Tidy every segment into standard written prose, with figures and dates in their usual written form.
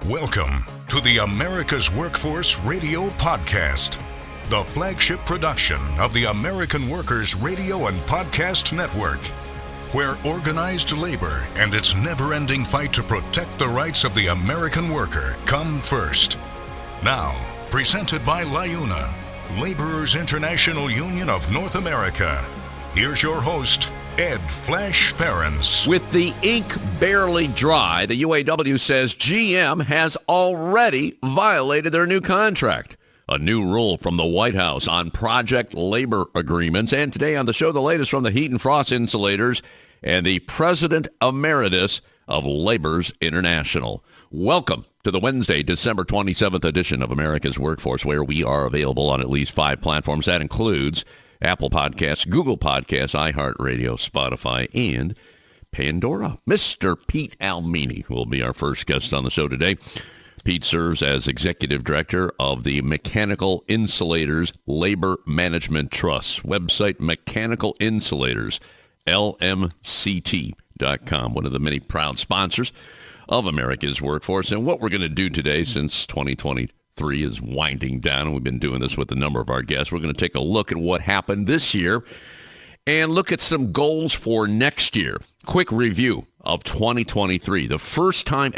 Welcome to the America's Workforce Radio Podcast, the flagship production of the American Workers Radio and Podcast Network, where organized labor and its never-ending fight to protect the rights of the American worker come first. Now, presented by LiUNA, Laborers International Union of North America. Here's your host, Ed Flash Ferenc. With the ink barely dry, the UAW says GM has already violated their new contract. A new rule from the White House on project labor agreements. And today on the show, the latest from the Heat and Frost Insulators and the President Emeritus of Laborers International. Welcome to the Wednesday, December 27th edition of America's Workforce, where we are available on at least 5 platforms. That includes Apple Podcasts, Google Podcasts, iHeartRadio, Spotify, and Pandora. Mr. Pete Ielmini will be our first guest on the show today. Pete serves as Executive Director of the Mechanical Insulators Labor Management Trust. Website Mechanical Insulators, LMCT.com, one of the many proud sponsors of America's Workforce. And what we're going to do today, since 2023 is winding down, and we've been doing this with a number of our guests, we're going to take a look at what happened this year and look at some goals for next year. Quick review of 2023. The first time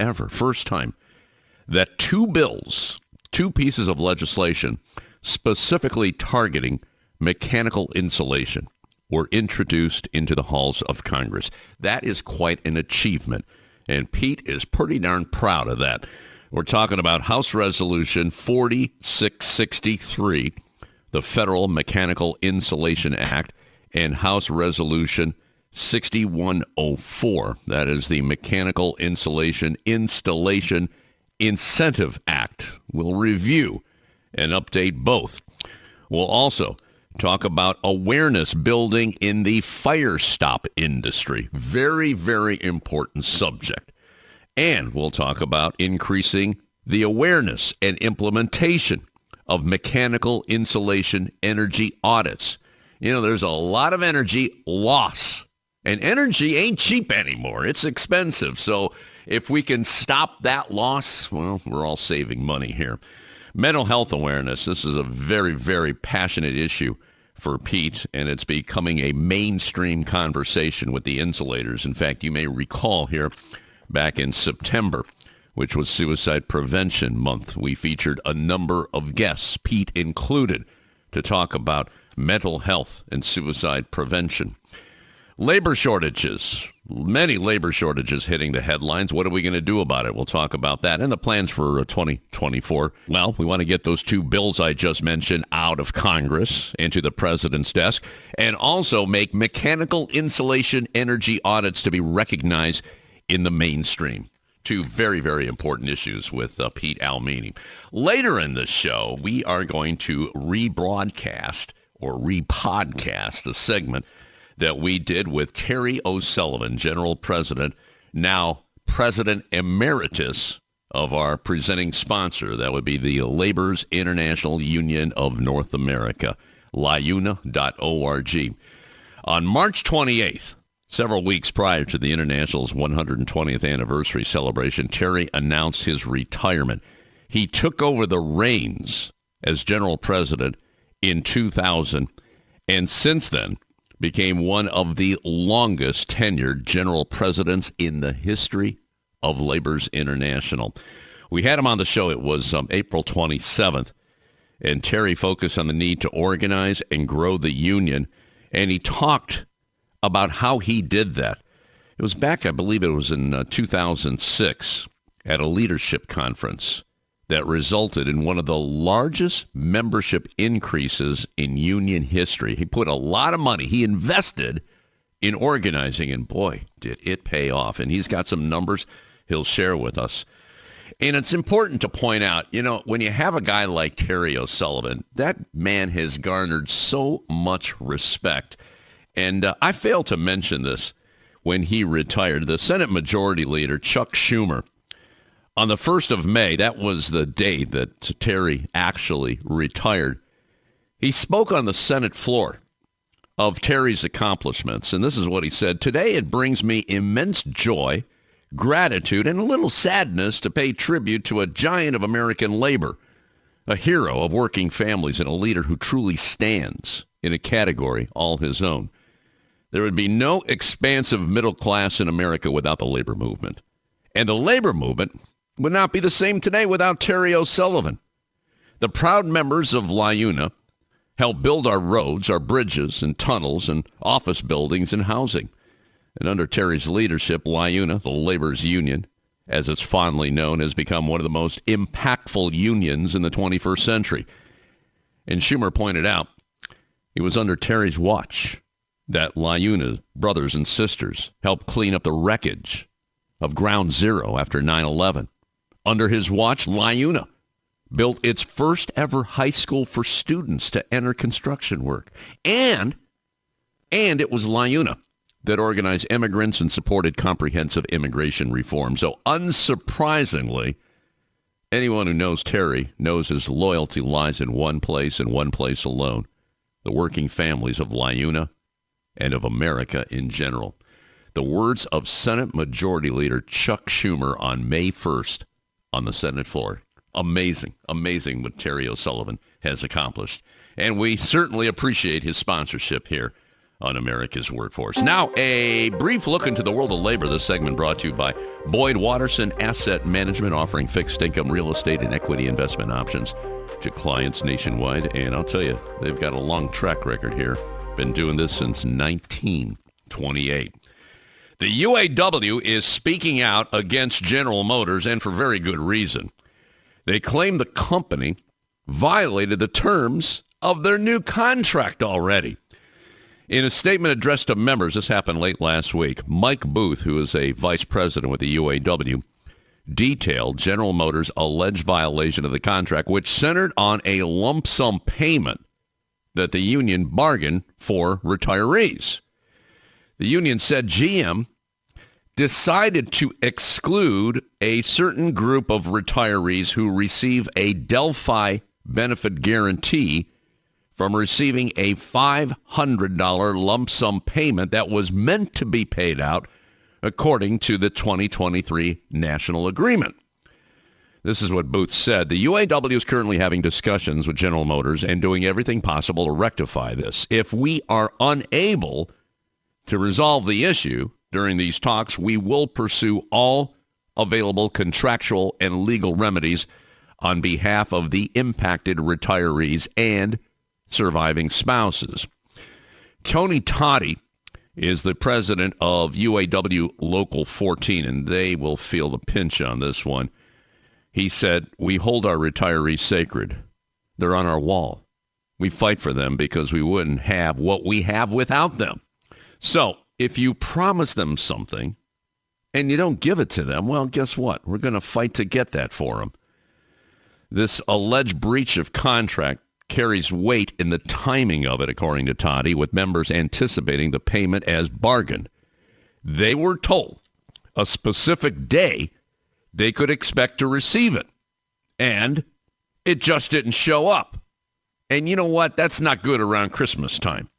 that 2 bills, 2 pieces of legislation specifically targeting mechanical insulation were introduced into the halls of Congress. That is quite an achievement, and Pete is pretty darn proud of that. We're talking about House Resolution 4663, the Federal Mechanical Insulation Act, and House Resolution 6104. That is the Mechanical Insulation Installation Incentive Act. We'll review and update both. We'll also talk about awareness building in the Firestop industry. Very, very important subject. And we'll talk about increasing the awareness and implementation of mechanical insulation energy audits. You know, there's a lot of energy loss, and energy ain't cheap anymore. It's expensive. So if we can stop that loss, well, we're all saving money here. Mental health awareness. This is a very, very passionate issue for Pete, and it's becoming a mainstream conversation with the insulators. In fact, you may recall here back in September, which was Suicide Prevention Month, we featured a number of guests, Pete included, to talk about mental health and suicide prevention. Labor shortages, many labor shortages hitting the headlines. What are we going to do about it? We'll talk about that and the plans for 2024. Well, we want to get those 2 bills I just mentioned out of Congress into the president's desk, and also make mechanical insulation energy audits to be recognized in the mainstream. 2 very, very important issues with Pete Ielmini. Later in the show, we are going to rebroadcast or repodcast a segment that we did with Terry O'Sullivan, General President, now President Emeritus of our presenting sponsor. That would be the Laborers International Union of North America, LiUNA.org. On March 28th, several weeks prior to the International's 120th anniversary celebration, Terry announced his retirement. He took over the reins as General President in 2000, and since then became one of the longest tenured General Presidents in the history of Laborers International. We had him on the show. It was April 27th, and Terry focused on the need to organize and grow the union, and he talked about how he did that. It was back, I believe it was in 2006, at a leadership conference that resulted in one of the largest membership increases in union history. He put a lot of money. He invested in organizing, and boy, did it pay off. And he's got some numbers he'll share with us. And it's important to point out, you know, when you have a guy like Terry O'Sullivan, that man has garnered so much respect. And I failed to mention this when he retired. The Senate Majority Leader, Chuck Schumer, on the 1st of May, that was the day that Terry actually retired, he spoke on the Senate floor of Terry's accomplishments. And this is what he said: "Today it brings me immense joy, gratitude, and a little sadness to pay tribute to a giant of American labor, a hero of working families, and a leader who truly stands in a category all his own. There would be no expansive middle class in America without the labor movement. And the labor movement would not be the same today without Terry O'Sullivan. The proud members of LiUNA help build our roads, our bridges, and tunnels, and office buildings and housing. And under Terry's leadership, LiUNA, the labor's union, as it's fondly known, has become one of the most impactful unions in the 21st century. And Schumer pointed out it was under Terry's watch that LiUNA brothers and sisters helped clean up the wreckage of Ground Zero after 9/11. Under his watch, LiUNA built its first ever high school for students to enter construction work. And it was LiUNA that organized immigrants and supported comprehensive immigration reform. So unsurprisingly, anyone who knows Terry knows his loyalty lies in one place and one place alone: the working families of LiUNA and of America in general. The words of Senate Majority Leader Chuck Schumer on May 1st on the Senate floor. Amazing, amazing what Terry O'Sullivan has accomplished. And we certainly appreciate his sponsorship here on America's Workforce. Now, a brief look into the world of labor. This segment brought to you by Boyd Watterson Asset Management, offering fixed income, real estate, and equity investment options to clients nationwide. And I'll tell you, they've got a long track record here. Been doing this since 1928. The UAW is speaking out against General Motors, and for very good reason. They claim the company violated the terms of their new contract already. In a statement addressed to members, this happened late last week, Mike Booth, who is a vice president with the UAW, detailed General Motors' alleged violation of the contract, which centered on a lump sum payment that the union bargained for retirees. The union said GM decided to exclude a certain group of retirees who receive a Delphi benefit guarantee from receiving a $500 lump sum payment that was meant to be paid out according to the 2023 National Agreement. This is what Booth said. The UAW is currently having discussions with General Motors and doing everything possible to rectify this. If we are unable to resolve the issue during these talks, we will pursue all available contractual and legal remedies on behalf of the impacted retirees and surviving spouses. Tony Toddy is the president of UAW Local 14, and they will feel the pinch on this one. He said, "We hold our retirees sacred. They're on our wall. We fight for them because we wouldn't have what we have without them." So if you promise them something and you don't give it to them, well, guess what? We're going to fight to get that for them. This alleged breach of contract carries weight in the timing of it, according to Toddy, with members anticipating the payment as bargained. They were told a specific day they could expect to receive it, and it just didn't show up. And you know what? That's not good around Christmas time.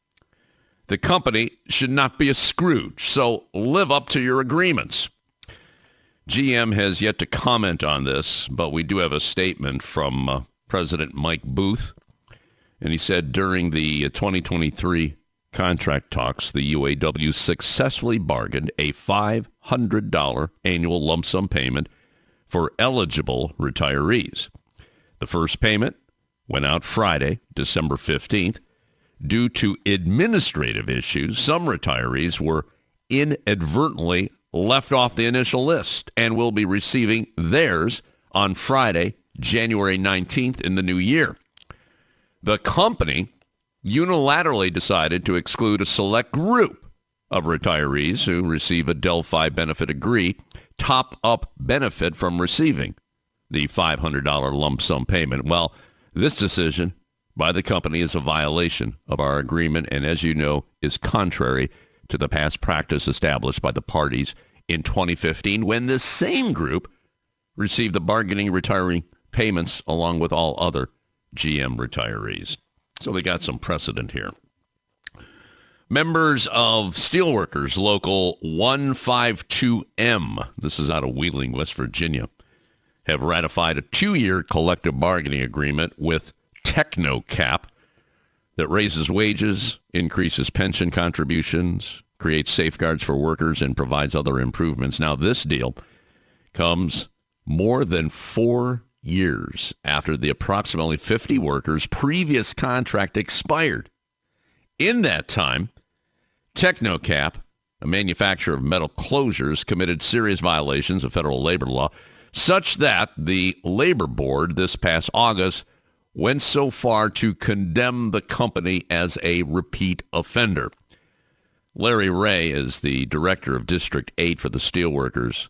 The company should not be a Scrooge, so live up to your agreements. GM has yet to comment on this, but we do have a statement from President Mike Booth. And he said during the 2023 contract talks, the UAW successfully bargained a $500 annual lump sum payment for eligible retirees. The first payment went out Friday, December 15th. Due to administrative issues, some retirees were inadvertently left off the initial list and will be receiving theirs on Friday, January 19th in the new year. The company unilaterally decided to exclude a select group of retirees who receive a Delphi benefit top-up benefit from receiving the $500 lump sum payment. Well, this decision by the company is a violation of our agreement and, as you know, is contrary to the past practice established by the parties in 2015 when this same group received the bargaining retiring payments along with all other GM retirees. So they got some precedent here. Members of Steelworkers Local 152M, this is out of Wheeling, West Virginia, have ratified a 2-year collective bargaining agreement with TechnoCap that raises wages, increases pension contributions, creates safeguards for workers, and provides other improvements. Now, this deal comes more than 4 years after the approximately 50 workers' previous contract expired. In that time, TechnoCap, a manufacturer of metal closures, committed serious violations of federal labor law, such that the Labor Board this past August went so far to condemn the company as a repeat offender. Larry Ray is the director of District 8 for the Steelworkers,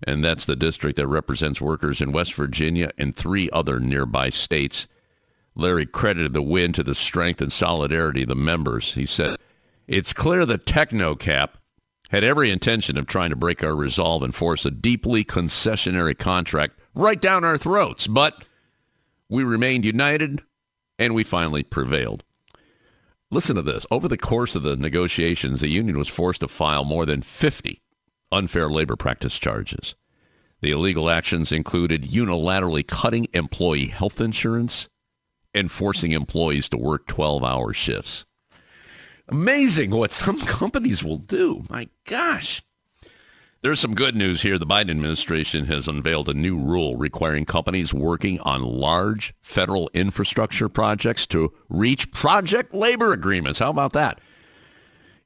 and that's the district that represents workers in West Virginia and 3 other nearby states. Larry credited the win to the strength and solidarity of the members. He said, "It's clear that TechnoCap had every intention of trying to break our resolve and force a deeply concessionary contract right down our throats, but we remained united, and we finally prevailed." Listen to this. Over the course of the negotiations, the union was forced to file more than 50 unfair labor practice charges. The illegal actions included unilaterally cutting employee health insurance and forcing employees to work 12-hour shifts. Amazing what some companies will do. My gosh. There's some good news here. The Biden administration has unveiled a new rule requiring companies working on large federal infrastructure projects to reach project labor agreements. How about that?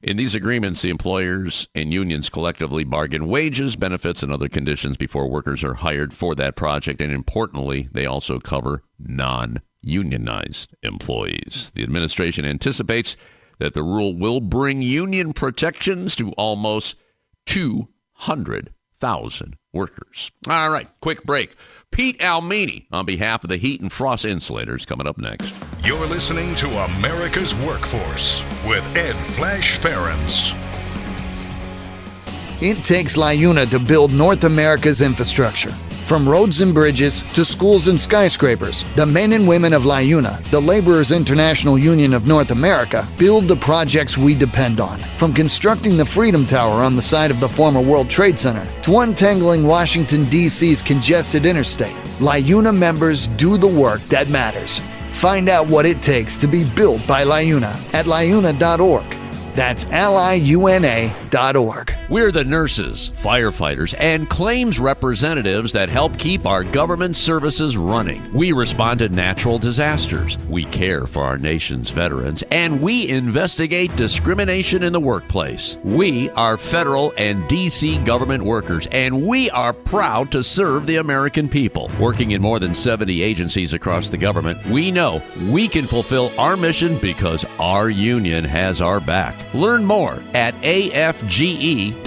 In these agreements, the employers and unions collectively bargain wages, benefits, and other conditions before workers are hired for that project. And importantly, they also cover non-unionized employees. The administration anticipates that the rule will bring union protections to almost 200,000 workers. All right, quick break. Pete Ielmini on behalf of the Heat and Frost Insulators coming up next. You're listening to America's Workforce with Ed Flash Ferenc. It takes LiUNA to build North America's infrastructure. From roads and bridges to schools and skyscrapers, the men and women of LiUNA, the Laborers International Union of North America, build the projects we depend on. From constructing the Freedom Tower on the site of the former World Trade Center to untangling Washington, D.C.'s congested interstate, LiUNA members do the work that matters. Find out what it takes to be built by LiUNA at liuna.org. That's LiUNA.org. We're the nurses, firefighters, and claims representatives that help keep our government services running. We respond to natural disasters. We care for our nation's veterans, and we investigate discrimination in the workplace. We are federal and D.C. government workers, and we are proud to serve the American people. Working in more than 70 agencies across the government, we know we can fulfill our mission because our union has our back. Learn more at afge.org.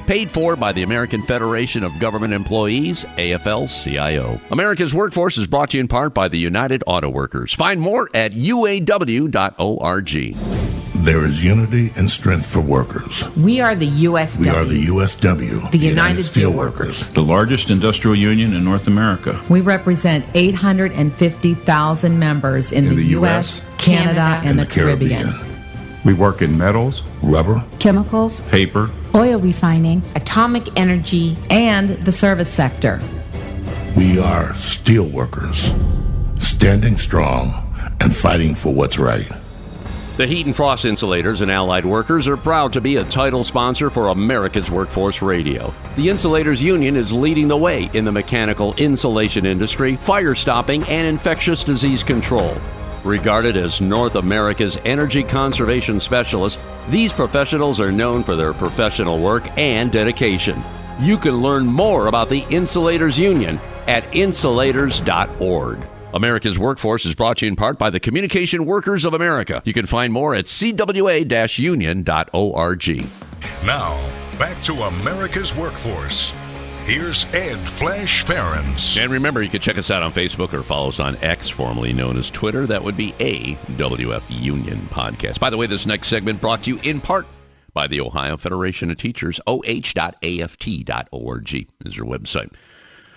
Paid for by the American Federation of Government Employees, AFL-CIO. America's Workforce is brought to you in part by the United Auto Workers. Find more at uaw.org. There is unity and strength for workers. We are the USW. We are the USW. The United Steelworkers. The largest industrial union in North America. We represent 850,000 members in the U.S., Canada, and the Caribbean. We work in metals, rubber, chemicals, paper, oil refining, atomic energy, and the service sector. We are steelworkers, standing strong and fighting for what's right. The Heat and Frost Insulators and Allied Workers are proud to be a title sponsor for America's Workforce Radio. The Insulators Union is leading the way in the mechanical insulation industry, fire stopping, and infectious disease control. Regarded as North America's energy conservation specialists, these professionals are known for their professional work and dedication. You can learn more about the Insulators Union at insulators.org. America's Workforce is brought to you in part by the Communication Workers of America. You can find more at cwa-union.org. Now, back to America's Workforce. Here's Ed Flash Ferenc. And remember, you can check us out on Facebook or follow us on X, formerly known as Twitter. That would be AWF Union Podcast. By the way, this next segment brought to you in part by the Ohio Federation of Teachers. oh.aft.org is your website.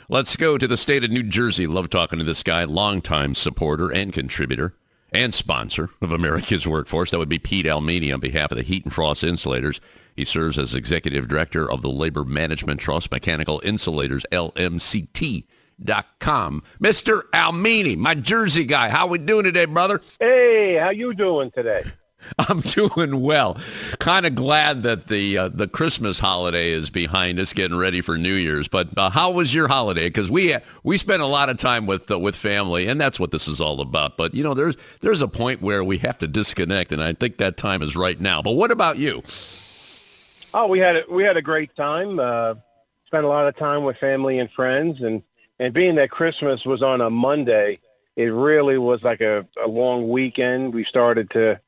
Let's go to the state of New Jersey. Love talking to this guy, longtime supporter and contributor. and sponsor of America's Workforce. That would be Pete Ielmini on behalf of the Heat and Frost Insulators. He serves as Executive Director of the Labor Management Trust, Mechanical Insulators LMCT.com. Mr. Ielmini, my Jersey guy, how we doing today, brother? Hey, how you doing today? I'm doing well. Kind of glad that the Christmas holiday is behind us, getting ready for New Year's. But how was your holiday? Because we spent a lot of time with family, and that's what this is all about. But you know, there's a point where we have to disconnect, and I think that time is right now. But what about you? Oh, we had a great time. Spent a lot of time with family and friends, and being that Christmas was on a Monday, it really was like a long weekend. We started to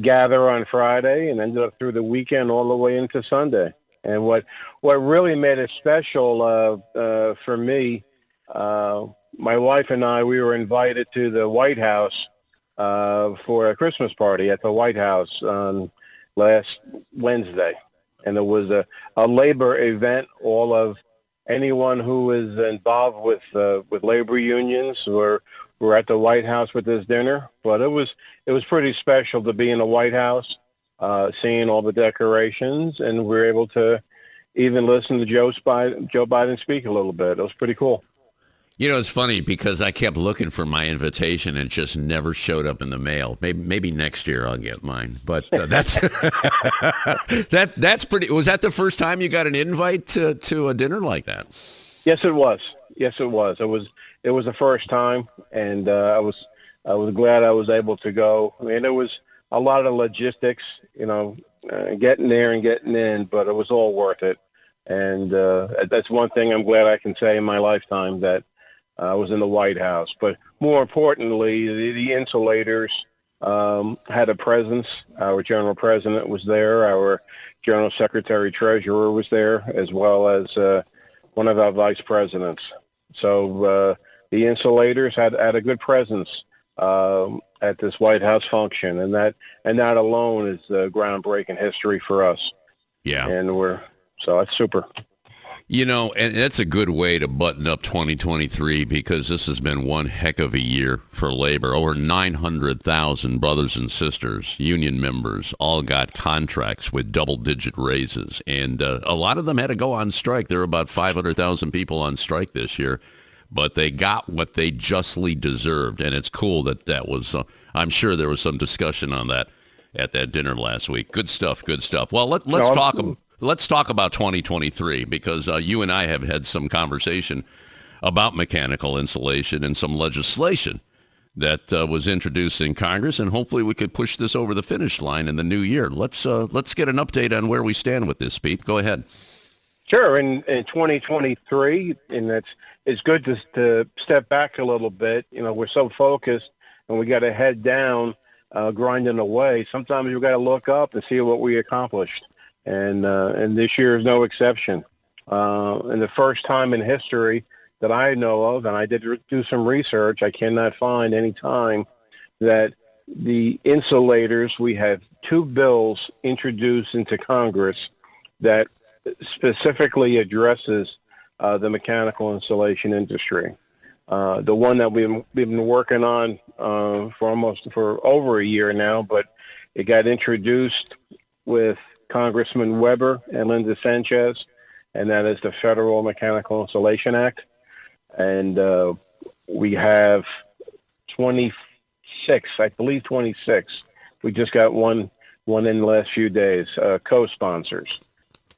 gather on Friday and ended up through the weekend all the way into Sunday. And what really made it special for me, my wife and I, we were invited to the White House for a Christmas party at the White House on last Wednesday. And it was a labor event. All of anyone who was involved with labor unions were at the White House with this dinner. But it was pretty special to be in the White House, seeing all the decorations, and we were able to even listen to Joe Biden speak a little bit. It was pretty cool. You know, it's funny because I kept looking for my invitation and it just never showed up in the mail. Maybe next year I'll get mine. But that's that's pretty. Was that the first time you got an invite to a dinner like that? Yes, it was. It was the first time, and I was glad I was able to go. I mean, it was a lot of logistics, you know, getting there and getting in, but it was all worth it. And that's one thing I'm glad I can say in my lifetime, that I was in the White House. But more importantly, the Insulators had a presence. Our General President was there. Our General Secretary Treasurer was there, as well as one of our Vice Presidents. So the Insulators had a good presence at this White House function, and that alone is groundbreaking history for us. Yeah. And so that's super. You know, and that's a good way to button up 2023, because this has been one heck of a year for labor. Over 900,000 brothers and sisters, union members, all got contracts with double-digit raises. And a lot of them had to go on strike. There were about 500,000 people on strike this year, but they got what they justly deserved. And it's cool that was, I'm sure there was some discussion on that at that dinner last week. Good stuff, good stuff. Well, let's talk about 2023, because you and I have had some conversation about mechanical insulation and some legislation that was introduced in Congress, and hopefully we could push this over the finish line in the new year. Let's get an update on where we stand with this, Pete. Go ahead. Sure. In 2023, and it's good to step back a little bit. You know, we're so focused, and we got to head down, grinding away. Sometimes you got to look up and see what we accomplished. And this year is no exception. And the first time in history that I know of, and I did do some research, I cannot find any time that the Insulators, we have two bills introduced into Congress that specifically addresses the mechanical insulation industry. The one that we've been working on for over a year now, but it got introduced with Congressman Weber and Linda Sanchez, and that is the Federal Mechanical Insulation Act. And we have 26, I believe 26. We just got one in the last few days, co-sponsors.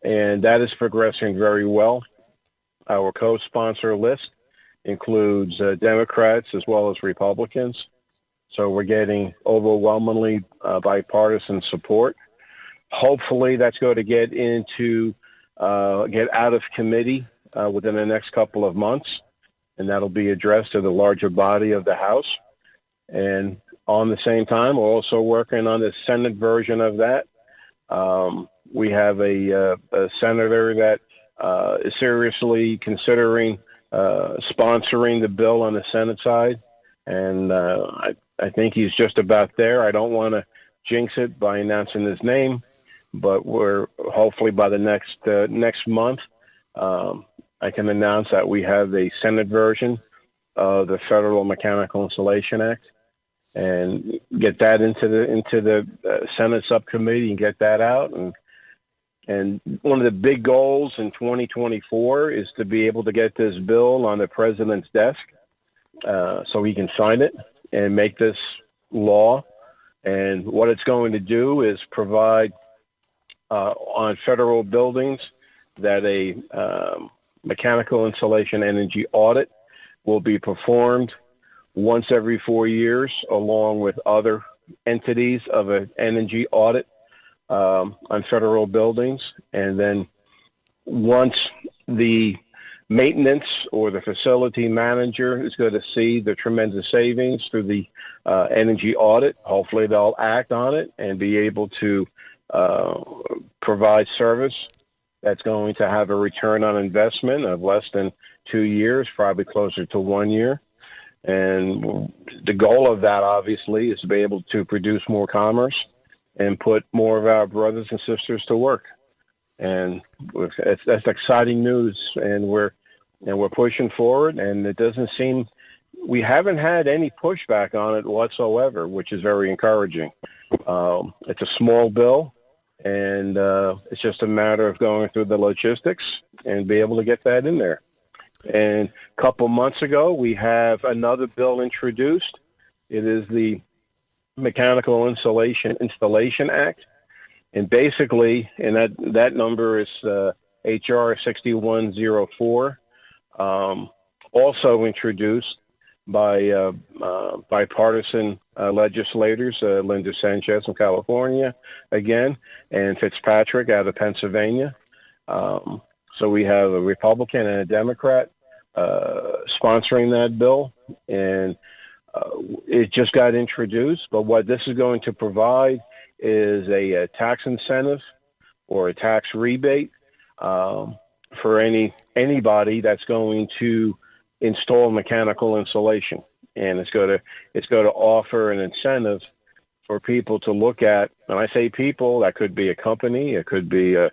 And that is progressing very well. Our co-sponsor list includes Democrats as well as Republicans. So we're getting overwhelmingly bipartisan support. Hopefully that's going to get out of committee within the next couple of months, and that'll be addressed to the larger body of the House. And on the same time, we're also working on the Senate version of that. We have a senator that is seriously considering sponsoring the bill on the Senate side, and I think he's just about there. I don't want to jinx it by announcing his name, but we're hopefully by the next month, I can announce that we have a Senate version of the Federal Mechanical Insulation Act. and get that into the Senate subcommittee and get that out. And one of the big goals in 2024 is to be able to get this bill on the president's desk so he can sign it and make this law. And what it's going to do is provide on federal buildings that a mechanical insulation energy audit will be performed once every 4 years, along with other entities of an energy audit on federal buildings. And then once the maintenance or the facility manager is going to see the tremendous savings through the energy audit, hopefully they'll act on it and be able to provide service that's going to have a return on investment of less than 2 years, probably closer to 1 year. And the goal of that, obviously, is to be able to produce more commerce and put more of our brothers and sisters to work. And that's exciting news, and we're pushing forward. And it doesn't seem we haven't had any pushback on it whatsoever, which is very encouraging. It's a small bill, and it's just a matter of going through the logistics and be able to get that in there. And a couple months ago, we have another bill introduced. It is the Mechanical Installation Act. And basically, and that number is HR 6104, also introduced by bipartisan legislators, Linda Sanchez from California, again, and Fitzpatrick out of Pennsylvania. So we have a Republican and a Democrat sponsoring that bill, and it just got introduced. But what this is going to provide is a tax incentive or a tax rebate for anybody that's going to install mechanical insulation, and it's going to offer an incentive for people to look at. When I say people, that could be a company, it could be a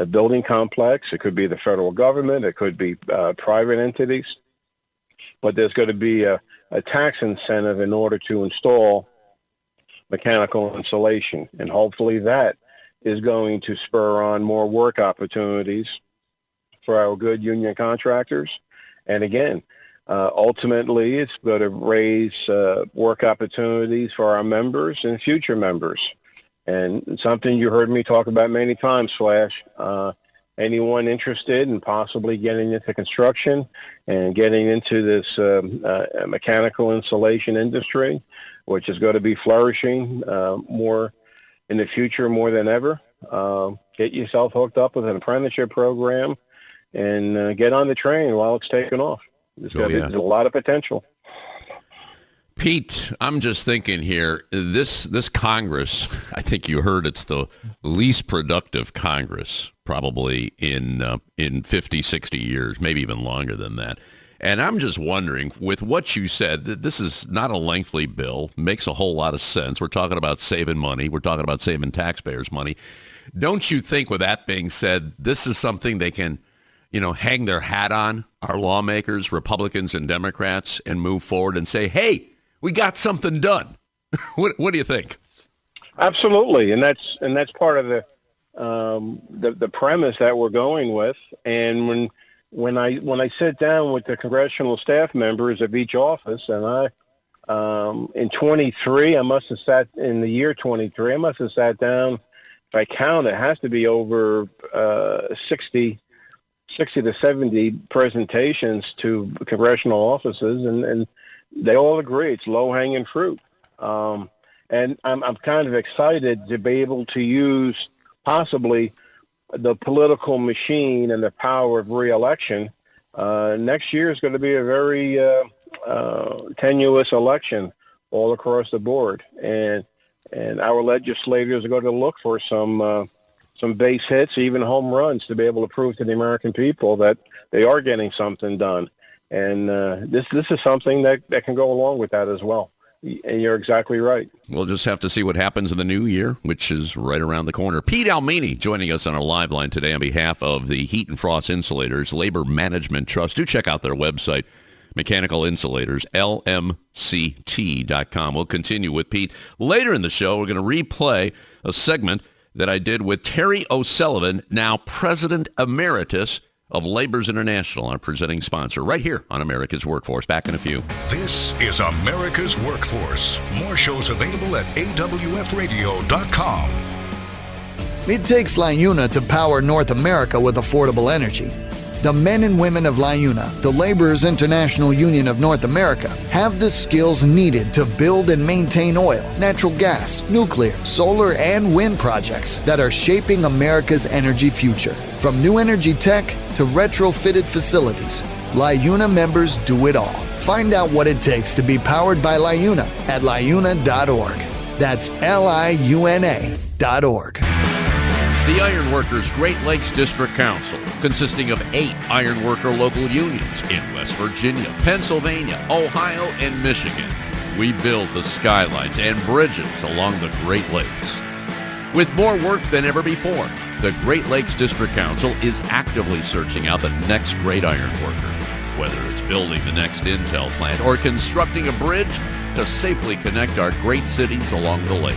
building complex, it could be the federal government, it could be private entities, but there's going to be a tax incentive in order to install mechanical insulation, and hopefully that is going to spur on more work opportunities for our good union contractors. And again, ultimately, it's going to raise work opportunities for our members and future members. And something you heard me talk about many times, Flash, anyone interested in possibly getting into construction and getting into this mechanical insulation industry, which is going to be flourishing more in the future more than ever, get yourself hooked up with an apprenticeship program and get on the train while it's taking off. There's a lot of potential. Pete, I'm just thinking here, this Congress, I think you heard it's the least productive Congress probably in 50, 60 years, maybe even longer than that. And I'm just wondering, with what you said, that this is not a lengthy bill, makes a whole lot of sense. We're talking about saving money. We're talking about saving taxpayers' money. Don't you think, with that being said, this is something they can, hang their hat on, our lawmakers, Republicans and Democrats, and move forward and say, hey, we got something done. What do you think? Absolutely, and that's part of the premise that we're going with. And when I sit down with the congressional staff members of each office, and in the year 23, I must have sat down. If I count, it has to be over 60 to 70 presentations to congressional offices, and they all agree it's low-hanging fruit. And I'm kind of excited to be able to use possibly the political machine and the power of re-election. Next year is going to be a very tenuous election all across the board, and our legislators are going to look for some base hits, even home runs, to be able to prove to the American people that they are getting something done. And this is something that can go along with that as well. And you're exactly right. We'll just have to see what happens in the new year, which is right around the corner. Pete Ielmini joining us on our live line today on behalf of the Heat and Frost Insulators Labor Management Trust. Do check out their website, Mechanical Insulators, LMCT.com. We'll continue with Pete. Later in the show, we're going to replay a segment that I did with Terry O'Sullivan, now President Emeritus of Labor's International, our presenting sponsor, right here on America's Workforce. Back in a few. This is America's Workforce. More shows available at awfradio.com. It takes LiUNA to power North America with affordable energy. The men and women of LiUNA, the Laborers International Union of North America, have the skills needed to build and maintain oil, natural gas, nuclear, solar, and wind projects that are shaping America's energy future. From new energy tech to retrofitted facilities, LiUNA members do it all. Find out what it takes to be powered by LiUNA at liuna.org. That's LiUNA.org. The Ironworkers Great Lakes District Council, consisting of 8 ironworker local unions in West Virginia, Pennsylvania, Ohio, and Michigan. We build the skylines and bridges along the Great Lakes. With more work than ever before, the Great Lakes District Council is actively searching out the next great ironworker, whether it's building the next Intel plant or constructing a bridge to safely connect our great cities along the lake.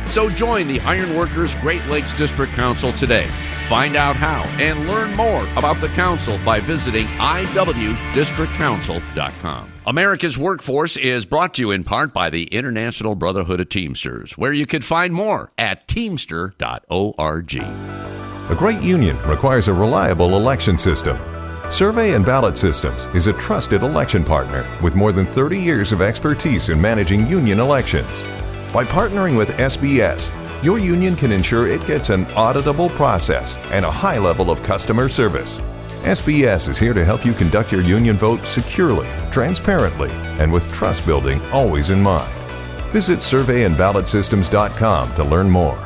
So join the Ironworkers Great Lakes District Council today. Find out how and learn more about the council by visiting iwdistrictcouncil.com. America's Workforce is brought to you in part by the International Brotherhood of Teamsters, where you can find more at teamster.org. A great union requires a reliable election system. Survey and Ballot Systems is a trusted election partner with more than 30 years of expertise in managing union elections. By partnering with SBS, your union can ensure it gets an auditable process and a high level of customer service. SBS is here to help you conduct your union vote securely, transparently, and with trust building always in mind. Visit surveyandballotsystems.com to learn more.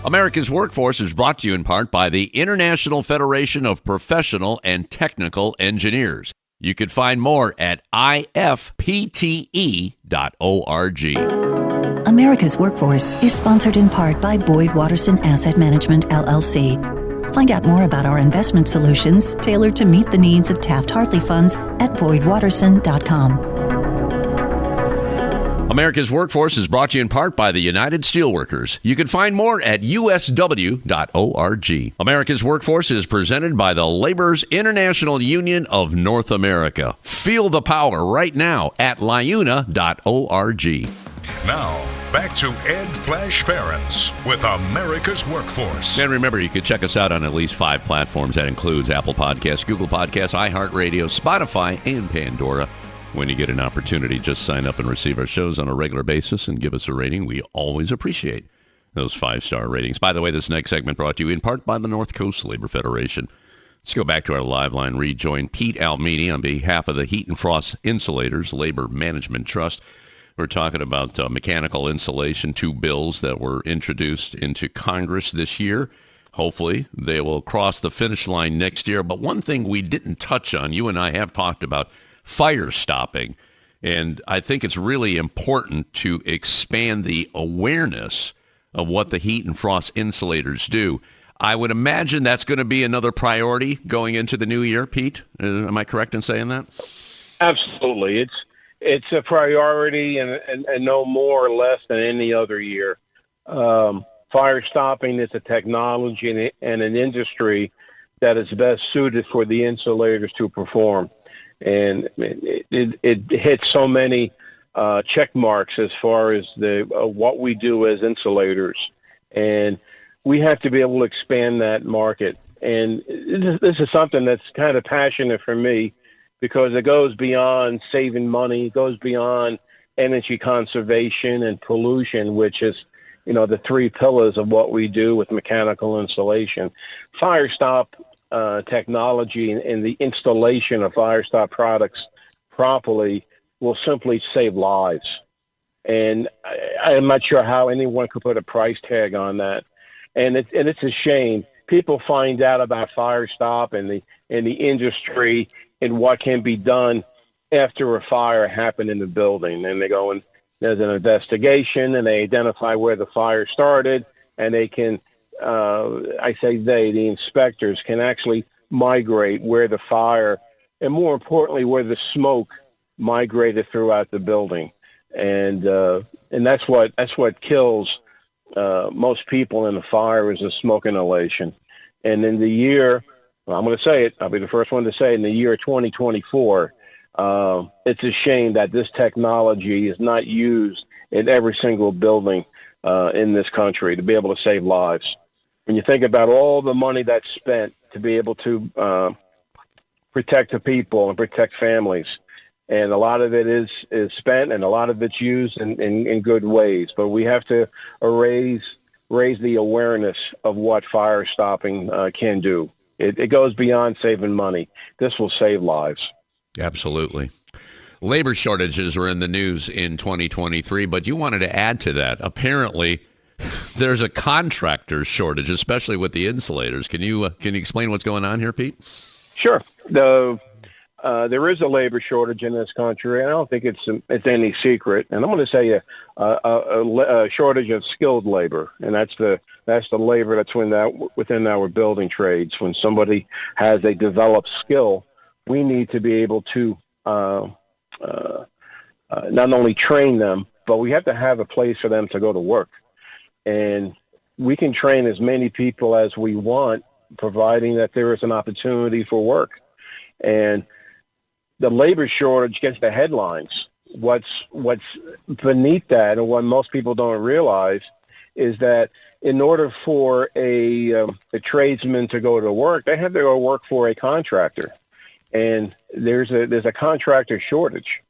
America's Workforce is brought to you in part by the International Federation of Professional and Technical Engineers. You can find more at ifpte.org. America's Workforce is sponsored in part by Boyd Watterson Asset Management, LLC. Find out more about our investment solutions tailored to meet the needs of Taft-Hartley funds at boydwatterson.com. America's Workforce is brought to you in part by the United Steelworkers. You can find more at usw.org. America's Workforce is presented by the Laborers International Union of North America. Feel the power right now at liuna.org. Now, back to Ed Flash Ferenc with America's Workforce. And remember, you can check us out on at least 5 platforms. That includes Apple Podcasts, Google Podcasts, iHeartRadio, Spotify, and Pandora. When you get an opportunity, just sign up and receive our shows on a regular basis and give us a rating. We always appreciate those 5-star ratings. By the way, this next segment brought to you in part by the North Coast Labor Federation. Let's go back to our live line. Rejoin Pete Ielmini on behalf of the Heat and Frost Insulators Labor Management Trust. We're talking about mechanical insulation, 2 bills that were introduced into Congress this year. Hopefully, they will cross the finish line next year. But one thing we didn't touch on, you and I have talked about Firestopping. And I think it's really important to expand the awareness of what the heat and frost insulators do. I would imagine that's going to be another priority going into the new year, Pete. Am I correct in saying that? Absolutely. It's a priority and no more or less than any other year. Firestopping is a technology and an industry that is best suited for the insulators to perform. And it hits so many check marks as far as what we do as insulators. And we have to be able to expand that market. And this is something that's kind of passionate for me because it goes beyond saving money. It goes beyond energy conservation and pollution, which is, the 3 pillars of what we do with mechanical insulation. Firestop technology and the installation of Firestop products properly will simply save lives. And I'm not sure how anyone could put a price tag on that. And it's a shame. People find out about Firestop and the industry and what can be done after a fire happened in the building. And they go and there's an investigation and they identify where the fire started, and they can the inspectors can actually migrate where the fire more importantly, where the smoke migrated throughout the building. And that's what kills most people in a fire is the smoke inhalation. And in the year, well, I'm going to say it, I'll be the first one to say it, in the year 2024, it's a shame that this technology is not used in every single building in this country to be able to save lives. When you think about all the money that's spent to be able to protect the people and protect families, and a lot of it is spent and a lot of it's used in good ways, but we have to raise the awareness of what fire stopping can do. It goes beyond saving money. This will save lives. Absolutely. Labor shortages were in the news in 2023, but you wanted to add to that. Apparently, there's a contractor shortage, especially with the insulators. Can you explain what's going on here, Pete? Sure. There is a labor shortage in this country. I don't think it's any secret. And I'm going to say a shortage of skilled labor, and that's the labor that's within our building trades. When somebody has a developed skill, we need to be able to not only train them, but we have to have a place for them to go to work. And we can train as many people as we want, providing that there is an opportunity for work. And the labor shortage gets the headlines. What's beneath that, and what most people don't realize, is that in order for a tradesman to go to work, they have to go work for a contractor, and there's a contractor shortage.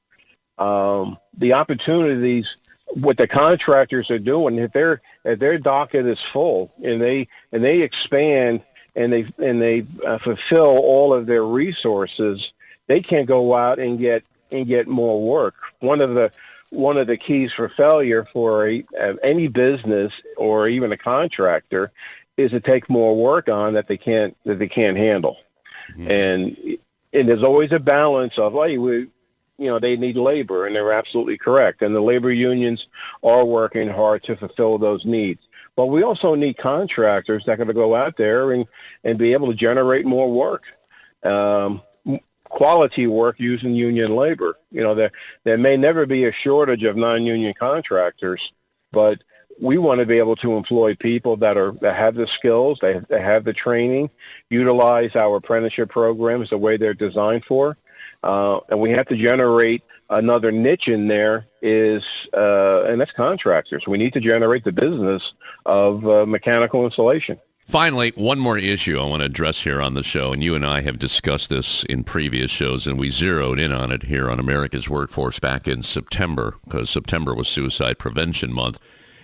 The opportunities what the contractors are doing, if their docket is full and they expand and they fulfill all of their resources, they can't go out and get more work. One of the keys for failure for any business or even a contractor is to take more work on that they can't handle. Mm-hmm. And there's always a balance of, they need labor, and they're absolutely correct. And the labor unions are working hard to fulfill those needs. But we also need contractors that are going to go out there and be able to generate more work. Quality work using union labor. There may never be a shortage of non-union contractors, but we want to be able to employ people that have the skills, they have the training, utilize our apprenticeship programs the way they're designed for, and we have to generate another niche in there and that's contractors. We need to generate the business of mechanical insulation. Finally, one more issue I want to address here on the show, and you and I have discussed this in previous shows, and we zeroed in on it here on America's Workforce back in September, because September was Suicide Prevention Month.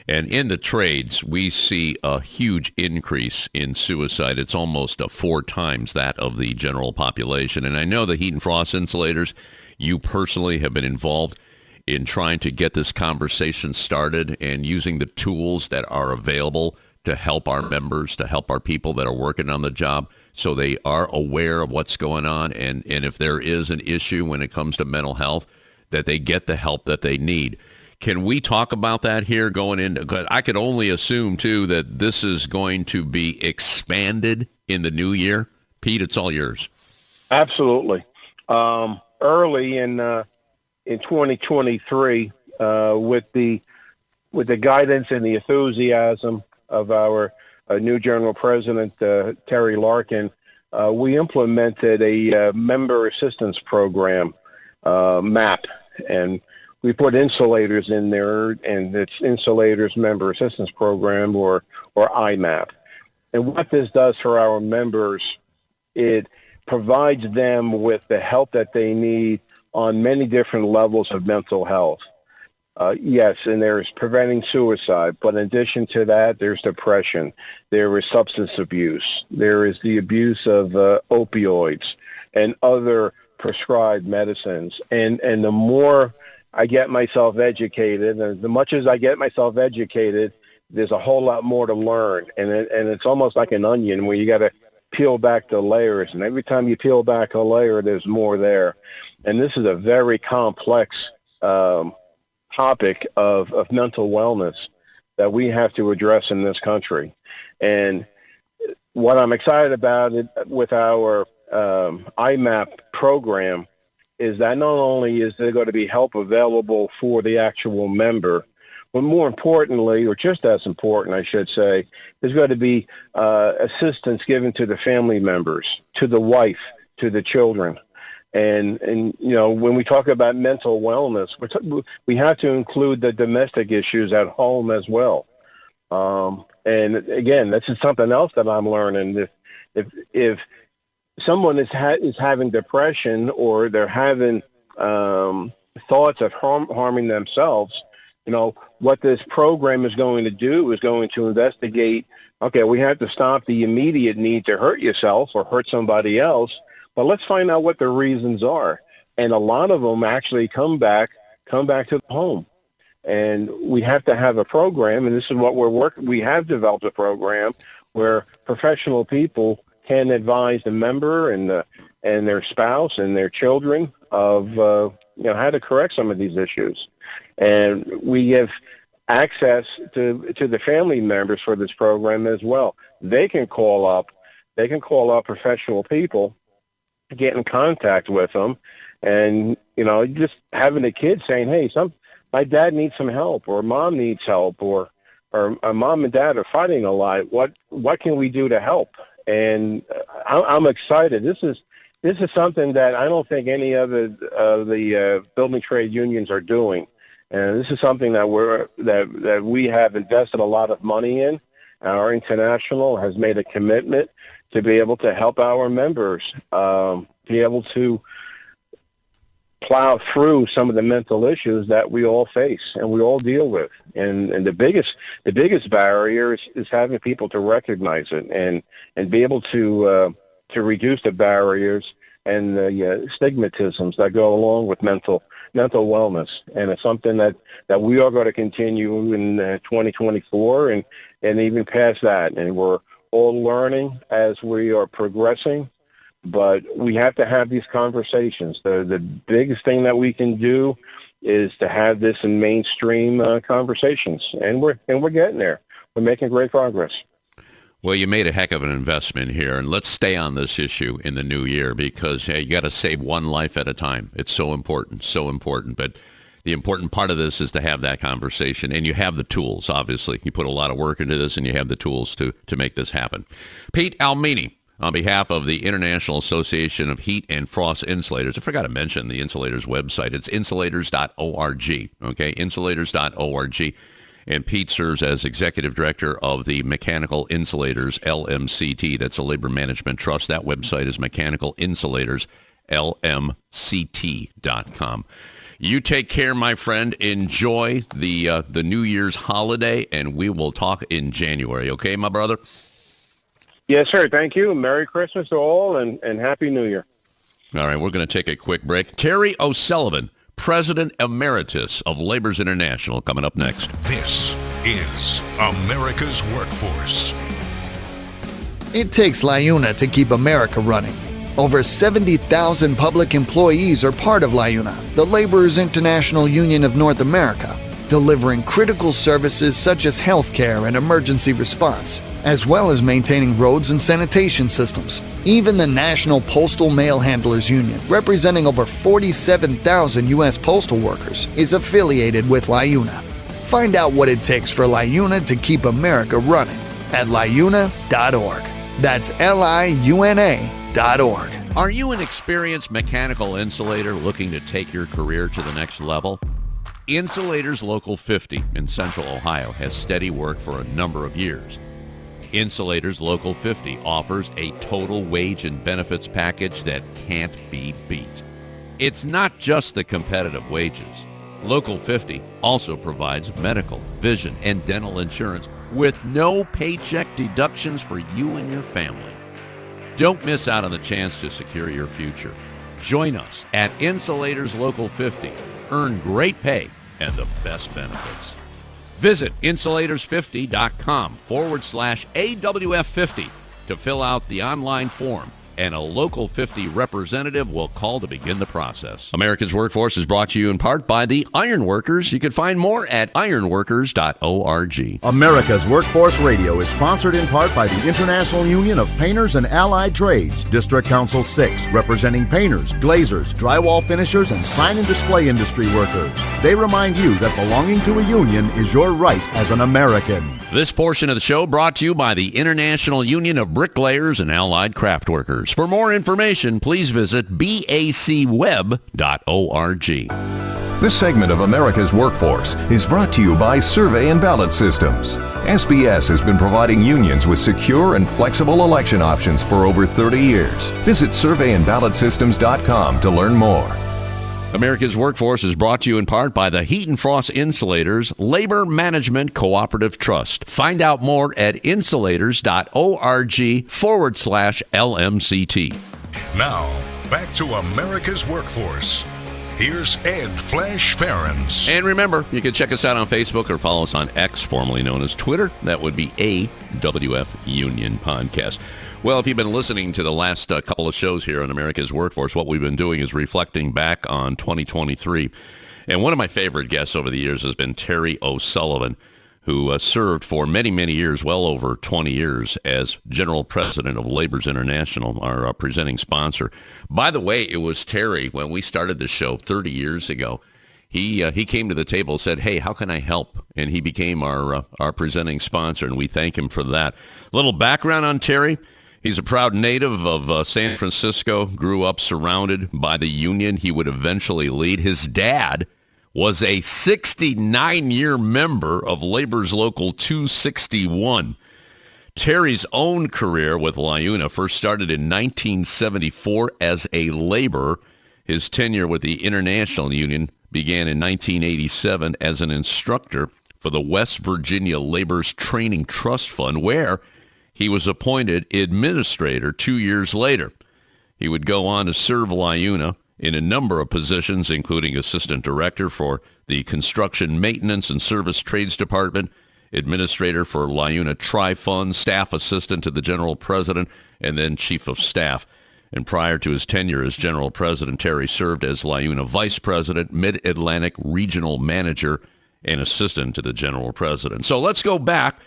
And in the trades, we see a huge increase in suicide. It's almost 4 times that of the general population. And I know the heat and frost insulators, you personally have been involved in trying to get this conversation started and using the tools that are available to help our members, to help our people that are working on the job, so they are aware of what's going on. And if there is an issue when it comes to mental health, that they get the help that they need. Can we talk about that here going into, because I could only assume, too, that this is going to be expanded in the new year. Pete, it's all yours. Absolutely. Early in 2023, with the guidance and the enthusiasm of our new General President, Terry Larkin, we implemented a member assistance program, MAP, and we put insulators in there, and it's Insulators Member Assistance Program, or IMAP. And what this does for our members, it provides them with the help that they need on many different levels of mental health. Yes, and there's preventing suicide, but in addition to that, there's depression, there is substance abuse, there is the abuse of opioids and other prescribed medicines. And the more I get myself educated, and as much as I get myself educated, there's a whole lot more to learn. And it's almost like an onion where you got to peel back the layers. And every time you peel back a layer, there's more there. And this is a very complex topic of mental wellness that we have to address in this country. And what I'm excited about with our IMAP program is that not only is there going to be help available for the actual member, but more importantly, or just as important, I should say, there's going to be assistance given to the family members, to the wife, to the children. And when we talk about mental wellness, we have to include the domestic issues at home as well. And again, this is something else that I'm learning. If someone is having depression or they're having thoughts of harming themselves, what this program is going to do is going to investigate, okay, we have to stop the immediate need to hurt yourself or hurt somebody else, but let's find out what the reasons are. And a lot of them actually come back to the home. And we have to have a program, and this is what we have developed a program where professional people can advise the member and their spouse and their children of how to correct some of these issues. And we give access to the family members for this program as well. They can call up professional people, get in contact with them, and just having the kid saying, hey, my dad needs some help, or mom needs help, or mom and dad are fighting a lot. What can we do to help? And I'm excited. This is something that I don't think any other of the building trade unions are doing, and this is something that we have invested a lot of money in. Our international has made a commitment to be able to help our members be able to plow through some of the mental issues that we all face and we all deal with. And the biggest barrier is having people to recognize it and be able to reduce the barriers and the stigmatisms that go along with mental wellness. And it's something that we are going to continue in 2024 and even past that. And we're all learning as we are progressing. But we have to have these conversations. The biggest thing that we can do is to have this in mainstream conversations, and we're getting there. We're making great progress. Well, you made a heck of an investment here, and let's stay on this issue in the new year because you got to save one life at a time. It's so important, so important. But the important part of this is to have that conversation, and you have the tools, obviously. You put a lot of work into this, and you have the tools to make this happen. Pete Ielmini, on behalf of the International Association of Heat and Frost Insulators. I forgot to mention the Insulators website. It's insulators.org, okay, insulators.org. And Pete serves as Executive Director of the Mechanical Insulators LMCT. That's a labor management trust. That website is mechanicalinsulators.lmct.com. You take care, my friend. Enjoy the New Year's holiday, and we will talk in January, okay, my brother? Yes, sir. Thank you. Merry Christmas to all, and Happy New Year. All right, we're going to take a quick break. Terry O'Sullivan, President Emeritus of Labor's International, coming up next. This is America's Workforce. It takes LiUNA to keep America running. Over 70,000 public employees are part of LiUNA, the Laborers International Union of North America, delivering critical services such as healthcare and emergency response, as well as maintaining roads and sanitation systems. Even the National Postal Mail Handlers Union, representing over 47,000 U.S. postal workers, is affiliated with LiUNA. Find out what it takes for LiUNA to keep America running at liuna.org. That's LiUNA.org. Are you an experienced mechanical insulator looking to take your career to the next level? Insulators Local 50 in Central Ohio has steady work for a number of years. Insulators Local 50 offers a total wage and benefits package that can't be beat. It's not just the competitive wages. Local 50 also provides medical, vision, and dental insurance with no paycheck deductions for you and your family. Don't miss out on the chance to secure your future. Join us at Insulators Local 50. Earn great pay and the best benefits. Visit insulators50.com/AWF50 to fill out the online form and a Local 50 representative will call to begin the process. America's Workforce is brought to you in part by the Ironworkers. You can find more at ironworkers.org. America's Workforce Radio is sponsored in part by the International Union of Painters and Allied Trades, District Council 6, representing painters, glazers, drywall finishers, and sign and display industry workers. They remind you that belonging to a union is your right as an American. This portion of the show brought to you by the International Union of Bricklayers and Allied Craft Workers. For more information, please visit bacweb.org. This segment of America's Workforce is brought to you by Survey and Ballot Systems. SBS has been providing unions with secure and flexible election options for over 30 years. Visit surveyandballotsystems.com to learn more. America's Workforce is brought to you in part by the Heat and Frost Insulators Labor Management Cooperative Trust. Find out more at insulators.org/LMCT. Now, back to America's Workforce. Here's Ed Flash Ferenc. And remember, you can check us out on Facebook or follow us on X, formerly known as Twitter. That would be AWF Union Podcast. Well, if you've been listening to the last couple of shows here on America's Workforce, what we've been doing is reflecting back on 2023. And one of my favorite guests over the years has been Terry O'Sullivan, who served for many, many years, well over 20 years, as General President of Labor's International, our presenting sponsor. By the way, it was Terry, when we started the show 30 years ago, he came to the table and said, hey, how can I help? And he became our presenting sponsor, and we thank him for that. A little background on Terry. He's a proud native of San Francisco, grew up surrounded by the union he would eventually lead. His dad was a 69-year member of Labor's Local 261. Terry's own career with LiUNA first started in 1974 as a laborer. His tenure with the International Union began in 1987 as an instructor for the West Virginia Laborers Training Trust Fund, where he was appointed administrator 2 years later. He would go on to serve LiUNA in a number of positions, including assistant director for the Construction Maintenance and Service Trades Department, administrator for LiUNA Tri-Fund, staff assistant to the general president, and then chief of staff. And prior to his tenure as general president, Terry served as LiUNA vice president, Mid-Atlantic regional manager, and assistant to the general president. So let's go back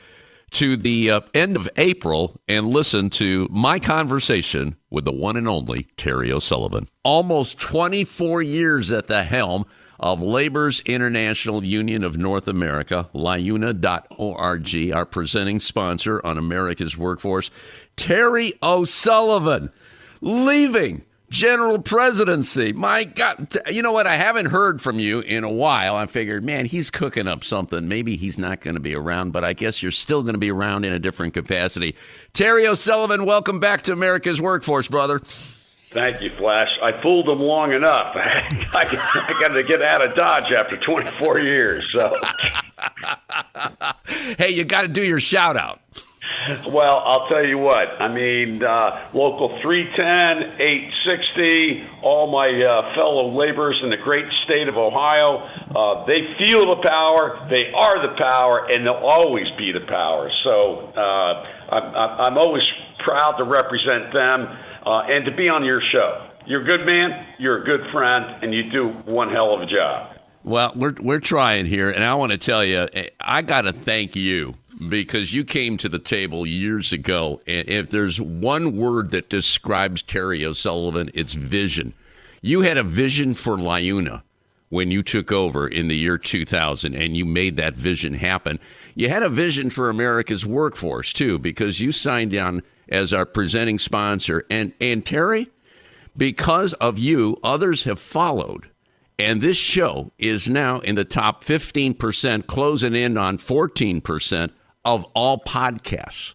to the end of April and listen to my conversation with the one and only Terry O'Sullivan. Almost 24 years at the helm of Labor's International Union of North America, LiUNA.org, our presenting sponsor on America's Workforce. Terry O'Sullivan, leaving general presidency. My God, you know what? I haven't heard from you in a while. I figured, man, he's cooking up something. Maybe he's not going to be around, but I guess you're still going to be around in a different capacity. Terry O'Sullivan, welcome back to America's Workforce, brother. Thank you, Flash. I fooled them long enough. I got to get out of Dodge after 24 years. So, hey, you got to do your shout out. Well, I'll tell you what. I mean, Local 310, 860, all my fellow laborers in the great state of Ohio, they feel the power, they are the power, and they'll always be the power. So I'm always proud to represent them and to be on your show. You're a good man, you're a good friend, and you do one hell of a job. Well, we're trying here, and I want to tell you, I got to thank you, because you came to the table years ago, and if there's one word that describes Terry O'Sullivan, it's vision. You had a vision for LiUNA when you took over in the year 2000, and you made that vision happen. You had a vision for America's Workforce, too, because you signed on as our presenting sponsor. And Terry, because of you, others have followed. And this show is now in the top 15%, closing in on 14% of all podcasts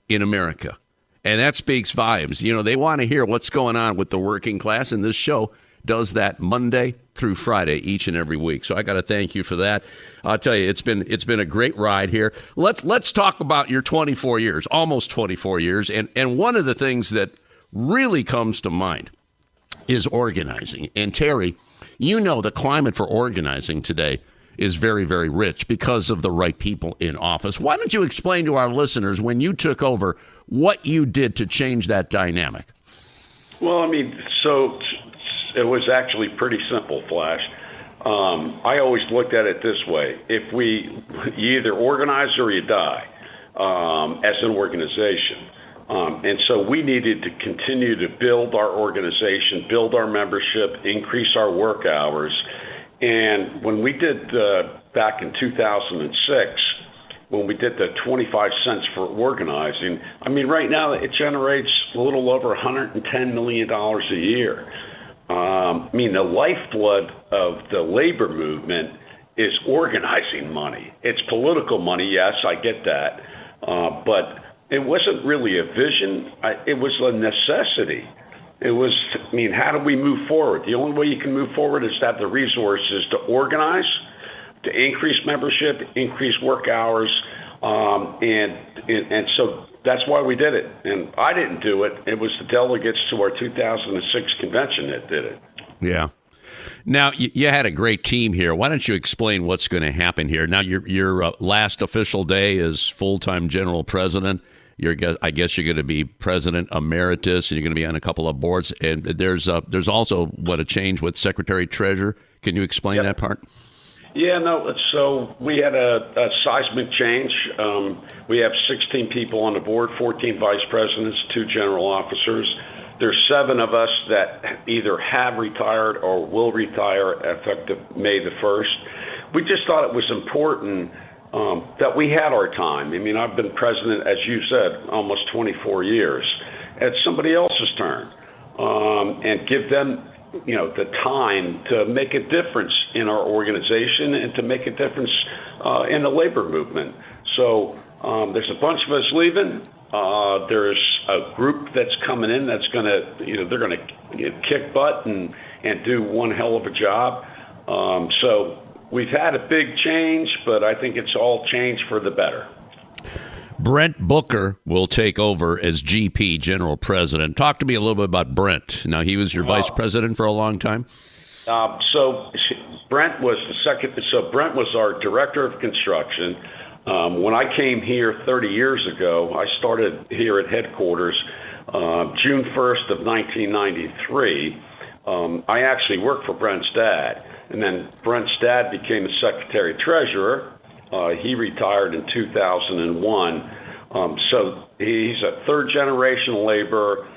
in America. And that speaks volumes. You know, they want to hear what's going on with the working class, and this show does that Monday through Friday, each and every week. So I got to thank you for that. I'll tell you, it's been a great ride here. Let's talk about your 24 years, almost 24 years. And one of the things that really comes to mind is organizing. And Terry, you know the climate for organizing today is very, very rich because of the right people in office. Why don't you explain to our listeners, when you took over, what you did to change that dynamic? Well, I mean, so it was actually pretty simple, Flash. I always looked at it this way. You either organize or you die as an organization. And so we needed to continue to build our organization, build our membership, increase our work hours. And when we did back in 2006, when we did the 25 cents for organizing, I mean, right now it generates a little over $110 million a year. I mean, the lifeblood of the labor movement is organizing money. It's political money, yes, I get that. But it wasn't really a vision. It was a necessity. It was, I mean, how do we move forward? The only way you can move forward is to have the resources to organize, to increase membership, increase work hours, and so that's why we did it. And I didn't do it. It was the delegates to our 2006 convention that did it. Yeah. Now, you had a great team here. Why don't you explain what's going to happen here? Now, your last official day is full-time general president. I guess you're going to be president emeritus, and you're going to be on a couple of boards. And there's also a change with secretary treasurer. Can you explain that part? Yeah, no. So we had a seismic change. We have 16 people on the board, 14 vice presidents, 2 general officers. There's 7 of us that either have retired or will retire effective May the 1st. We just thought it was important that we had our time. I mean, I've been president, as you said, almost 24 years. It's somebody else's turn, and give them, the time to make a difference in our organization and to make a difference in the labor movement. So there's a bunch of us leaving. There's a group that's coming in that's going to, they're going to kick butt and do one hell of a job. So we've had a big change, but I think it's all change for the better. Brent Booker will take over as GP, General President. Talk to me a little bit about Brent. Now, he was your vice president for a long time. So Brent was Brent was our director of construction. When I came here 30 years ago, I started here at headquarters June 1st of 1993. I actually worked for Brent's dad, and then Brent's dad became the secretary treasurer. He retired in 2001. So he's a third-generation laborer.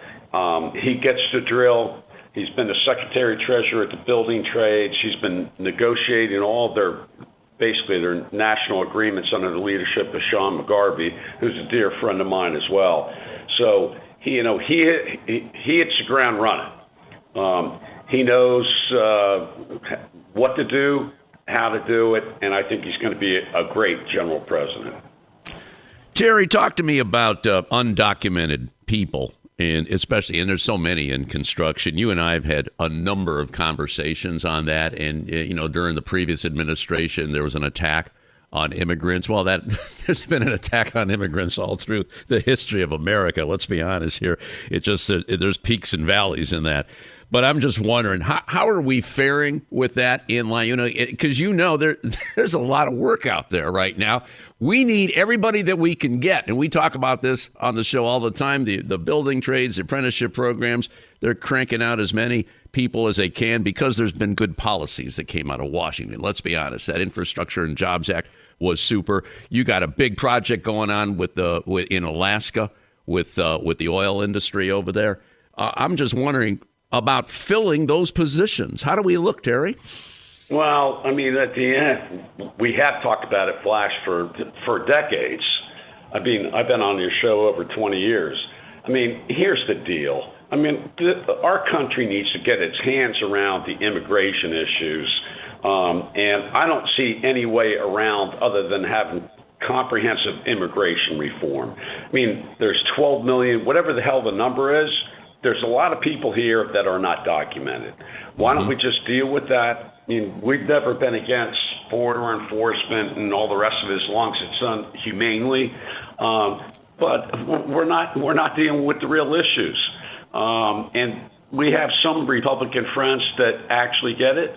He gets to drill. He's been the secretary treasurer at the building trades. He's been negotiating all their national agreements under the leadership of Sean McGarvey, who's a dear friend of mine as well. So he hits the ground running. He knows what to do, how to do it, and I think he's going to be a great general president. Terry, talk to me about undocumented people, and there's so many in construction. You and I have had a number of conversations on that, and during the previous administration, there was an attack on immigrants. Well, there's been an attack on immigrants all through the history of America. Let's be honest here. It's just there's peaks and valleys in that. But I'm just wondering, how are we faring with that in LiUNA? Because there's a lot of work out there right now. We need everybody that we can get. And we talk about this on the show all the time. The building trades, the apprenticeship programs, they're cranking out as many people as they can because there's been good policies that came out of Washington. Let's be honest. That Infrastructure and Jobs Act was super. You got a big project going on in Alaska with the oil industry over there. I'm just wondering about filling those positions. How do we look, Terry? Well, I mean, at the end, we have talked about it, Flash, for decades. I mean, I've been on your show over 20 years. I mean, here's the deal. I mean, our country needs to get its hands around the immigration issues, and I don't see any way around other than having comprehensive immigration reform. I mean, there's 12 million, whatever the hell the number is, there's a lot of people here that are not documented. Why don't we just deal with that? I mean, we've never been against border enforcement and all the rest of it as long as it's done humanely. But we're not dealing with the real issues. And we have some Republican friends that actually get it.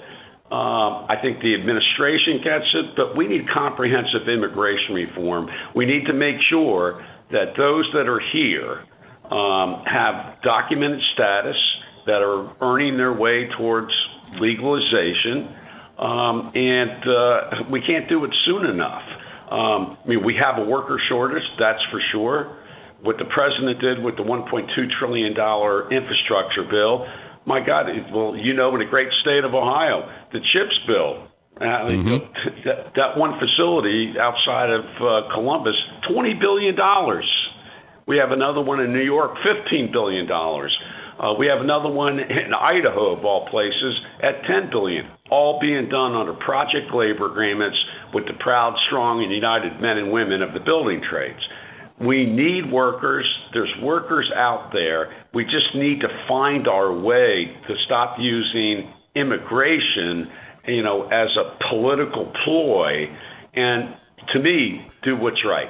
I think the administration gets it, but we need comprehensive immigration reform. We need to make sure that those that are here have documented status, that are earning their way towards legalization, and we can't do it soon enough. I mean, we have a worker shortage, that's for sure. What the president did with the $1.2 trillion infrastructure bill, my God, well, you know, in the great state of Ohio, the CHIPS bill, that one facility outside of Columbus, $20 billion. We have another one in New York, $15 billion. We have another one in Idaho, of all places, at $10 billion, all being done under project labor agreements with the proud, strong, and united men and women of the building trades. We need workers. There's workers out there. We just need to find our way to stop using immigration, you know, as a political ploy, and to me, do what's right.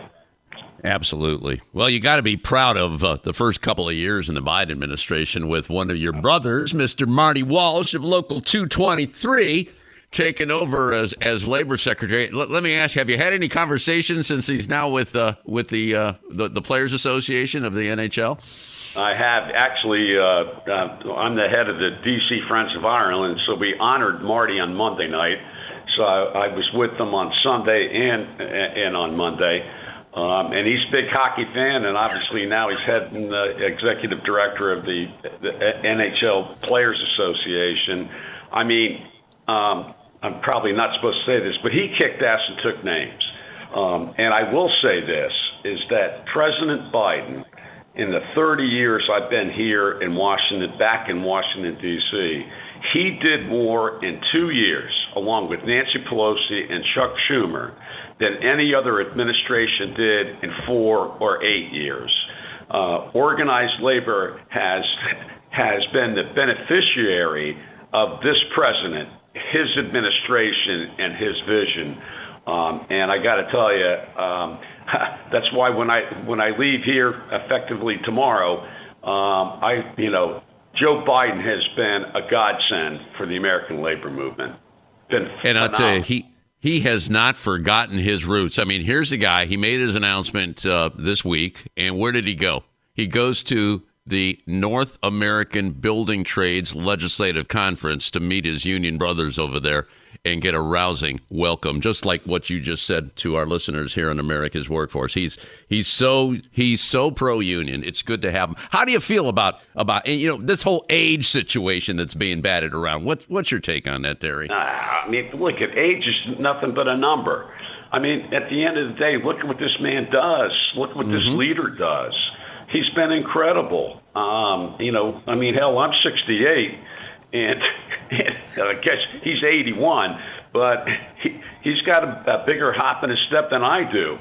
Absolutely. Well, you got to be proud of the first couple of years in the Biden administration with one of your brothers, Mr. Marty Walsh of Local 223, taking over as labor secretary. Let me ask you, have you had any conversations since he's now with the Players Association of the NHL? I have. Actually, I'm the head of the D.C. Friends of Ireland, so we honored Marty on Monday night. So I was with them on Sunday and on Monday. And he's a big hockey fan, and obviously now he's head and executive director of the NHL Players Association. I mean, I'm probably not supposed to say this, but he kicked ass and took names. And I will say this, is that President Biden, in the 30 years I've been here in Washington, back in Washington, D.C., he did more in 2 years, along with Nancy Pelosi and Chuck Schumer, than any other administration did in 4 or 8 years. Organized labor has been the beneficiary of this president, his administration, and his vision. And I got to tell you, that's why when I leave here effectively tomorrow, Joe Biden has been a godsend for the American labor movement. And I'll tell you, he has not forgotten his roots. I mean, here's the guy. He made his announcement this week, and where did he go? He goes to the North American Building Trades Legislative Conference to meet his union brothers over there and get a rousing welcome, just like what you just said to our listeners here on America's Workforce. He's so pro-union. It's good to have him. How do you feel about this whole age situation that's being batted around? What's your take on that, Terry? I mean, look, age is nothing but a number. I mean, at the end of the day, look at what this man does. Look what this leader does. He's been incredible. I mean, hell, I'm 68. And I guess he's 81, but he's got a bigger hop in his step than I do.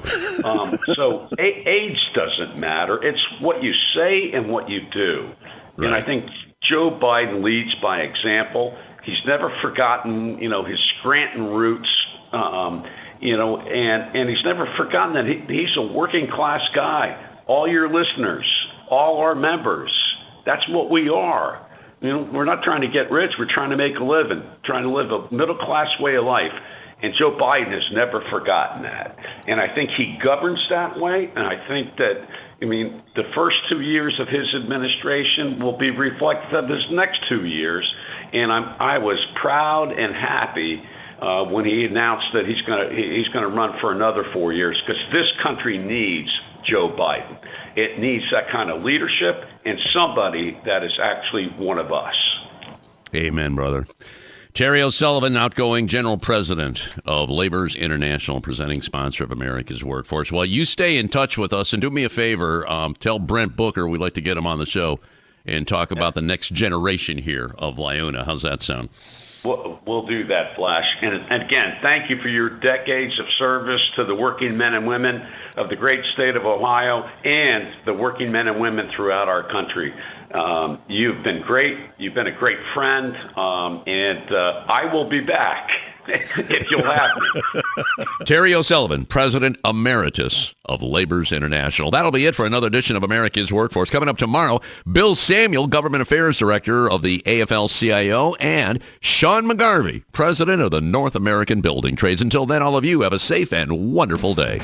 So age doesn't matter. It's what you say and what you do. Right. And I think Joe Biden leads by example. He's never forgotten, his Scranton roots, and he's never forgotten that he's a working class guy. All your listeners, all our members, that's what we are. We're not trying to get rich. We're trying to make a living, trying to live a middle-class way of life. And Joe Biden has never forgotten that. And I think he governs that way. And I think that, the first 2 years of his administration will be reflective of his next 2 years. And I was proud and happy when he announced that he's going to run for another 4 years, because this country needs Joe Biden. It needs that kind of leadership and somebody that is actually one of us. Amen, brother. Terry O'Sullivan, outgoing General President of Labor's International, presenting sponsor of America's Workforce. Well, you stay in touch with us, and do me a favor, tell Brent Booker we'd like to get him on the show and talk about the next generation here of LiUNA. How's that sound? We'll do that, Flash. And again, thank you for your decades of service to the working men and women of the great state of Ohio and the working men and women throughout our country. You've been great. You've been a great friend. And I will be back if you'll have me. Terry O'Sullivan, President Emeritus of Labor's International. That'll be it for another edition of America's Workforce. Coming up tomorrow, Bill Samuel, Government Affairs Director of the AFL-CIO, and Sean McGarvey, President of the North American Building Trades. Until then, all of you have a safe and wonderful day.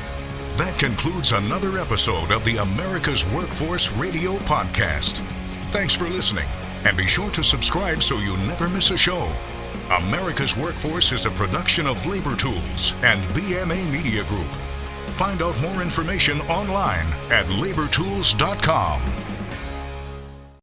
That concludes another episode of the America's Workforce Radio Podcast. Thanks for listening. And be sure to subscribe so you never miss a show. America's Workforce is a production of Labor Tools and BMA Media Group. Find out more information online at labortools.com.